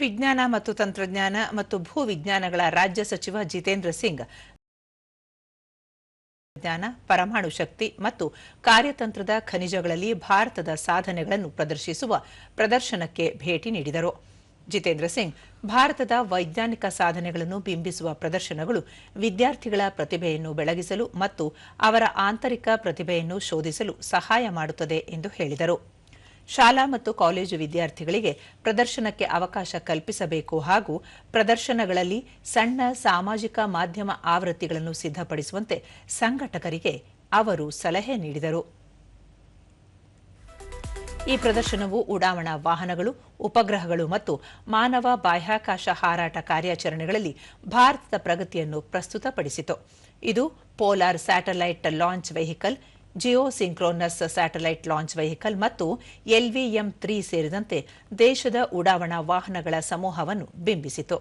ವಿಜ್ಞಾನ ಮತ್ತು ತಂತ್ರಜ್ಞಾನ ಮತ್ತು ಭೂವಿಜ್ಞಾನಗಳ ರಾಜ್ಯ ಸಚಿವ ಜಿತೇಂದ್ರ ಸಿಂಗ್ ವಿಜ್ಞಾನ, ಪರಮಾಣು ಶಕ್ತಿ ಮತ್ತು ಕಾರ್ಯತಂತ್ರದ ಖನಿಜಗಳಲ್ಲಿ ಭಾರತದ ಸಾಧನೆಗಳನ್ನು ಪ್ರದರ್ಶಿಸುವ ಪ್ರದರ್ಶನಕ್ಕೆ ಭೇಟಿ ನೀಡಿದರು. ಜಿತೇಂದ್ರ ಸಿಂಗ್, ಭಾರತದ ವೈಜ್ಞಾನಿಕ ಸಾಧನೆಗಳನ್ನು ಬಿಂಬಿಸುವ ಪ್ರದರ್ಶನಗಳು ವಿದ್ಯಾರ್ಥಿಗಳ ಪ್ರತಿಭೆಯನ್ನು ಬೆಳಗಿಸಲು ಮತ್ತು ಅವರ ಆಂತರಿಕ ಪ್ರತಿಭೆಯನ್ನು ಶೋಧಿಸಲು ಸಹಾಯ ಮಾಡುತ್ತದೆ ಎಂದು ಹೇಳಿದರು. ಶಾಲಾ ಮತ್ತು ಕಾಲೇಜು ವಿದ್ಯಾರ್ಥಿಗಳಿಗೆ ಪ್ರದರ್ಶನಕ್ಕೆ ಅವಕಾಶ ಕಲ್ಪಿಸಬೇಕು ಹಾಗೂ ಪ್ರದರ್ಶನಗಳಲ್ಲಿ ಸಣ್ಣ ಸಾಮಾಜಿಕ ಮಾಧ್ಯಮ ಆವೃತ್ತಿಗಳನ್ನು ಸಿದ್ಧಪಡಿಸುವಂತೆ ಸಂಘಟಕರಿಗೆ ಅವರು ಸಲಹೆ ನೀಡಿದರು. ಈ ಪ್ರದರ್ಶನವು ಉಡಾವಣಾ ವಾಹನಗಳು, ಉಪಗ್ರಹಗಳು ಮತ್ತು ಮಾನವ ಬಾಹ್ಯಾಕಾಶ ಹಾರಾಟ ಕಾರ್ಯಾಚರಣೆಗಳಲ್ಲಿ ಭಾರತದ ಪ್ರಗತಿಯನ್ನು ಪ್ರಸ್ತುತಪಡಿಸಿತು. ಇದು polar satellite launch vehicle, geosynchronous satellite launch vehicle ಮತ್ತು LVM-3 ಸೇರಿದಂತೆ ದೇಶದ ಉಡಾವಣಾ ವಾಹನಗಳ ಸಮೂಹವನ್ನು ಬಿಂಬಿಸಿತು.